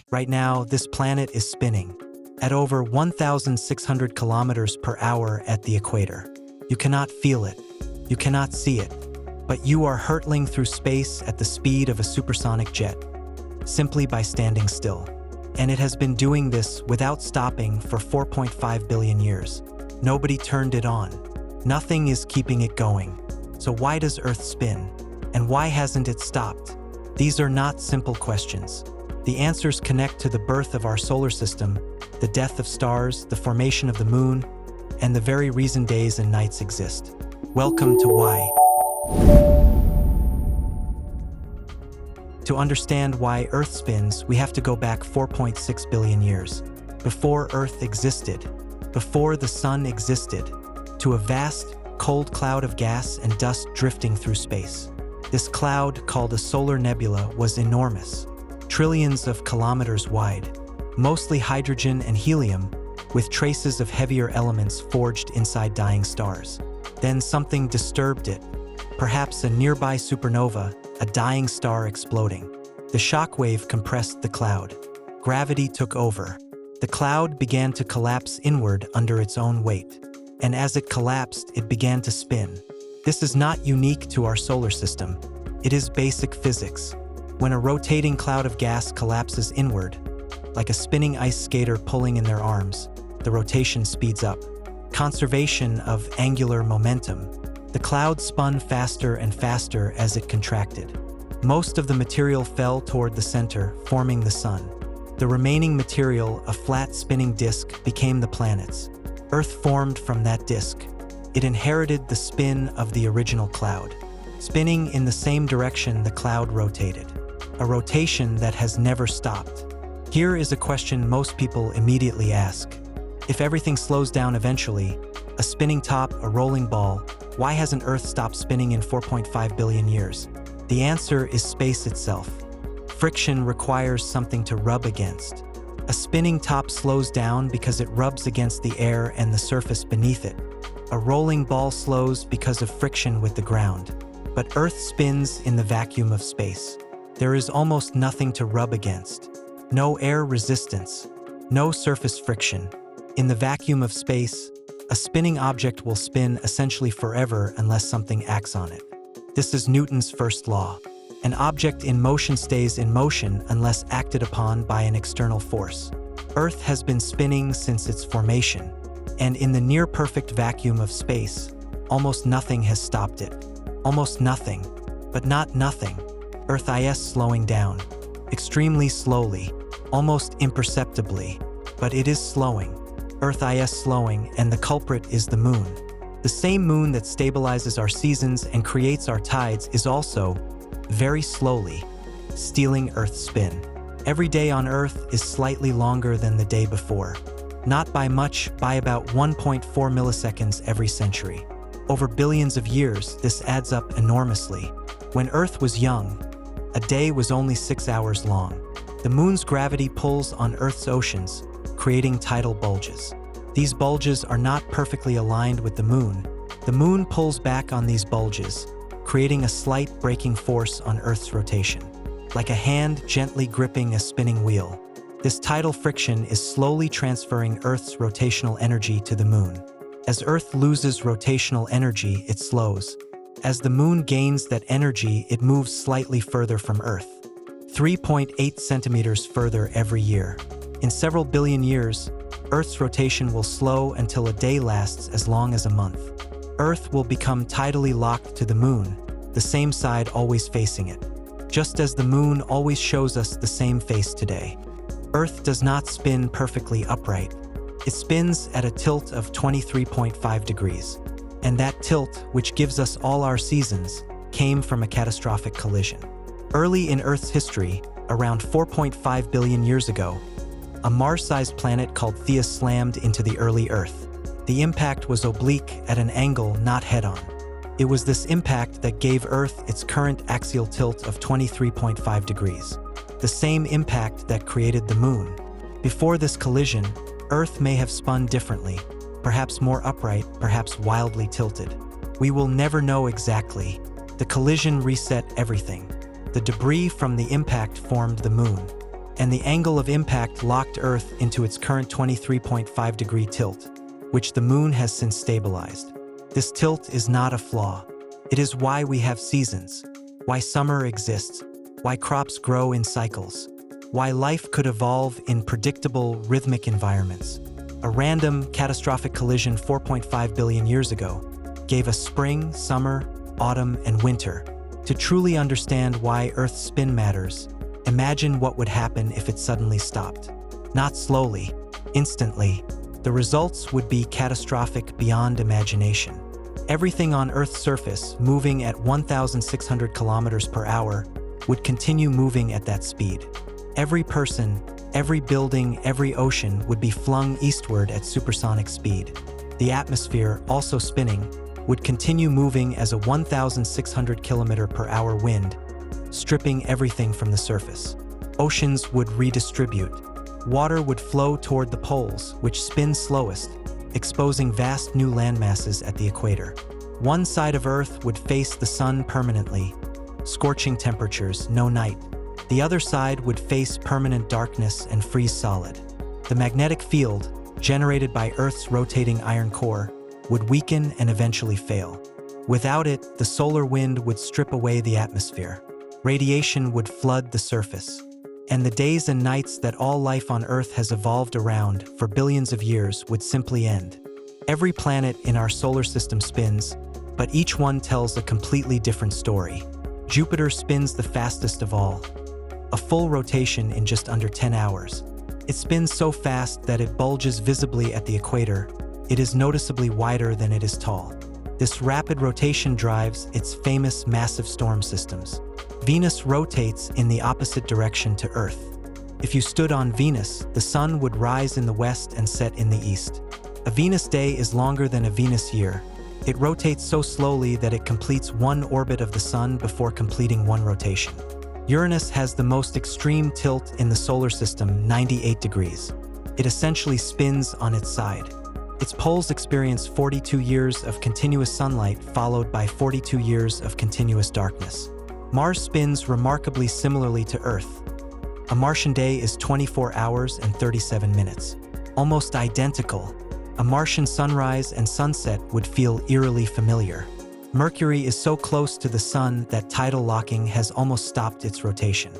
Right now, this planet is spinning at over 1,600 kilometers per hour at the equator. You cannot feel it, you cannot see it, but you are hurtling through space at the speed of a supersonic jet, simply by standing still. And it has been doing this without stopping for 4.5 billion years. Nobody turned it on. Nothing is keeping it going. So why does Earth spin? And why hasn't it stopped? These are not simple questions. The answers connect to the birth of our solar system, the death of stars, the formation of the moon, and the very reason days and nights exist. Welcome to Why. To understand why Earth spins, we have to go back 4.6 billion years. Before Earth existed, before the sun existed, to a vast, cold cloud of gas and dust drifting through space. This cloud, called a solar nebula, was enormous, trillions of kilometers wide, mostly hydrogen and helium, with traces of heavier elements forged inside dying stars. Then something disturbed it, perhaps a nearby supernova, a dying star exploding. The shockwave compressed the cloud. Gravity took over. The cloud began to collapse inward under its own weight. And as it collapsed, it began to spin. This is not unique to our solar system. It is basic physics. When a rotating cloud of gas collapses inward, like a spinning ice skater pulling in their arms, the rotation speeds up. Conservation of angular momentum. The cloud spun faster and faster as it contracted. Most of the material fell toward the center, forming the sun. The remaining material, a flat spinning disk, became the planets. Earth formed from that disk. It inherited the spin of the original cloud, spinning in the same direction the cloud rotated. A rotation that has never stopped. Here is a question most people immediately ask. If everything slows down eventually, a spinning top, a rolling ball, why hasn't Earth stopped spinning in 4.5 billion years? The answer is space itself. Friction requires something to rub against. A spinning top slows down because it rubs against the air and the surface beneath it. A rolling ball slows because of friction with the ground. But Earth spins in the vacuum of space. There is almost nothing to rub against. No air resistance. No surface friction. In the vacuum of space, a spinning object will spin essentially forever unless something acts on it. This is Newton's first law. An object in motion stays in motion unless acted upon by an external force. Earth has been spinning since its formation, and in the near-perfect vacuum of space, almost nothing has stopped it. Almost nothing, but not nothing. Earth is slowing down, extremely slowly, almost imperceptibly, but it is slowing. Earth is slowing, and the culprit is the moon. The same moon that stabilizes our seasons and creates our tides is also, very slowly, stealing Earth's spin. Every day on Earth is slightly longer than the day before. Not by much, by about 1.4 milliseconds every century. Over billions of years, this adds up enormously. When Earth was young, a day was only 6 hours long. The moon's gravity pulls on Earth's oceans, creating tidal bulges. These bulges are not perfectly aligned with the moon. The moon pulls back on these bulges, creating a slight braking force on Earth's rotation, like a hand gently gripping a spinning wheel. This tidal friction is slowly transferring Earth's rotational energy to the moon. As Earth loses rotational energy, it slows. As the moon gains that energy, it moves slightly further from Earth, 3.8 centimeters further every year. In several billion years, Earth's rotation will slow until a day lasts as long as a month. Earth will become tidally locked to the moon, the same side always facing it. Just as the moon always shows us the same face today. Earth does not spin perfectly upright. It spins at a tilt of 23.5 degrees. And that tilt, which gives us all our seasons, came from a catastrophic collision. Early in Earth's history, around 4.5 billion years ago, a Mars-sized planet called Theia slammed into the early Earth. The impact was oblique at an angle not head-on. It was this impact that gave Earth its current axial tilt of 23.5 degrees, the same impact that created the moon. Before this collision, Earth may have spun differently, perhaps more upright, perhaps wildly tilted. We will never know exactly. The collision reset everything. The debris from the impact formed the moon. and the angle of impact locked Earth into its current 23.5-degree tilt, which the Moon has since stabilized. This tilt is not a flaw. It is why we have seasons, why summer exists, why crops grow in cycles, why life could evolve in predictable, rhythmic environments. A random, catastrophic collision 4.5 billion years ago gave us spring, summer, autumn, and winter. To truly understand why Earth's spin matters, imagine what would happen if it suddenly stopped. Not slowly, instantly. The results would be catastrophic beyond imagination. Everything on Earth's surface, moving at 1,600 kilometers per hour, would continue moving at that speed. Every person, every building, every ocean would be flung eastward at supersonic speed. The atmosphere, also spinning, would continue moving as a 1,600 kilometer per hour wind, stripping everything from the surface. Oceans would redistribute. Water would flow toward the poles, which spin slowest, exposing vast new landmasses at the equator. One side of Earth would face the sun permanently, scorching temperatures, no night. The other side would face permanent darkness and freeze solid. The magnetic field, generated by Earth's rotating iron core, would weaken and eventually fail. Without it, the solar wind would strip away the atmosphere. Radiation would flood the surface. And the days and nights that all life on Earth has evolved around for billions of years would simply end. Every planet in our solar system spins, but each one tells a completely different story. Jupiter spins the fastest of all, a full rotation in just under 10 hours. It spins so fast that it bulges visibly at the equator. It is noticeably wider than it is tall. This rapid rotation drives its famous massive storm systems. Venus rotates in the opposite direction to Earth. If you stood on Venus, the sun would rise in the west and set in the east. A Venus day is longer than a Venus year. It rotates so slowly that it completes one orbit of the sun before completing one rotation. Uranus has the most extreme tilt in the solar system, 98 degrees. It essentially spins on its side. Its poles experience 42 years of continuous sunlight followed by 42 years of continuous darkness. Mars spins remarkably similarly to Earth. A Martian day is 24 hours and 37 minutes. Almost identical. A Martian sunrise and sunset would feel eerily familiar. Mercury is so close to the sun that tidal locking has almost stopped its rotation.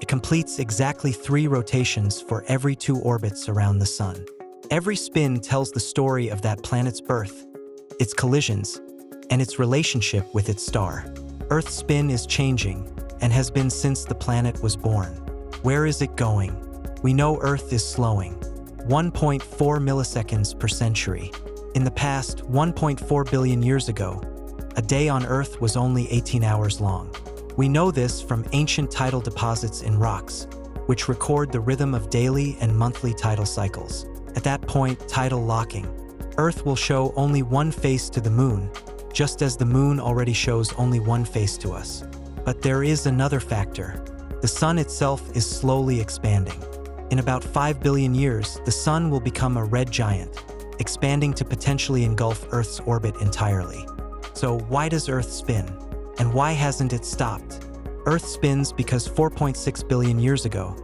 It completes exactly 3 rotations for every 2 orbits around the sun. Every spin tells the story of that planet's birth, its collisions, and its relationship with its star. Earth's spin is changing, and has been since the planet was born. Where is it going? We know Earth is slowing. 1.4 milliseconds per century. In the past, 1.4 billion years ago, a day on Earth was only 18 hours long. We know this from ancient tidal deposits in rocks, which record the rhythm of daily and monthly tidal cycles. At that point, tidal locking. Earth will show only one face to the Moon, just as the Moon already shows only one face to us. But there is another factor. The Sun itself is slowly expanding. In about 5 billion years, the Sun will become a red giant, expanding to potentially engulf Earth's orbit entirely. So why does Earth spin? And why hasn't it stopped? Earth spins because 4.6 billion years ago,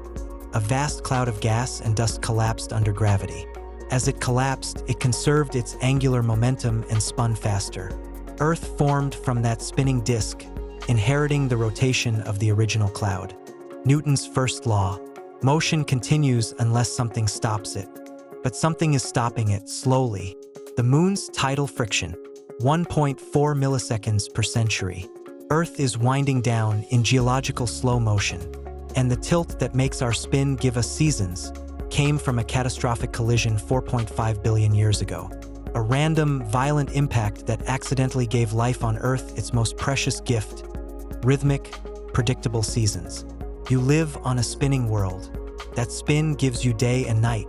a vast cloud of gas and dust collapsed under gravity. As it collapsed, it conserved its angular momentum and spun faster. Earth formed from that spinning disk, inheriting the rotation of the original cloud. Newton's first law: motion continues unless something stops it. But something is stopping it slowly. The Moon's tidal friction, 1.4 milliseconds per century. Earth is winding down in geological slow motion, and the tilt that makes our spin give us seasons came from a catastrophic collision 4.5 billion years ago. A random, violent impact that accidentally gave life on Earth its most precious gift: rhythmic, predictable seasons. You live on a spinning world. That spin gives you day and night.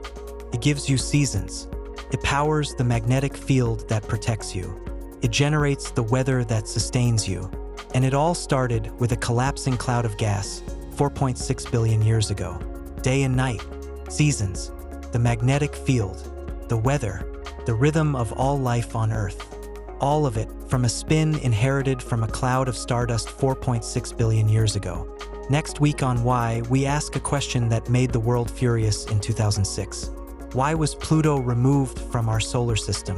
It gives you seasons. It powers the magnetic field that protects you. It generates the weather that sustains you. And it all started with a collapsing cloud of gas 4.6 billion years ago. Day and night, seasons, the magnetic field, the weather, the rhythm of all life on Earth. All of it from a spin inherited from a cloud of stardust 4.6 billion years ago. Next week on Why, we ask a question that made the world furious in 2006. Why was Pluto removed from our solar system?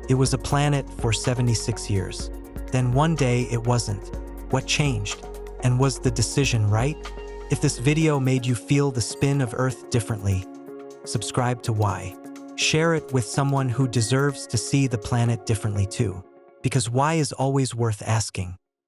It was a planet for 76 years. Then one day it wasn't. What changed? And was the decision right? If this video made you feel the spin of Earth differently, subscribe to Why. Share it with someone who deserves to see the planet differently too. Because why is always worth asking.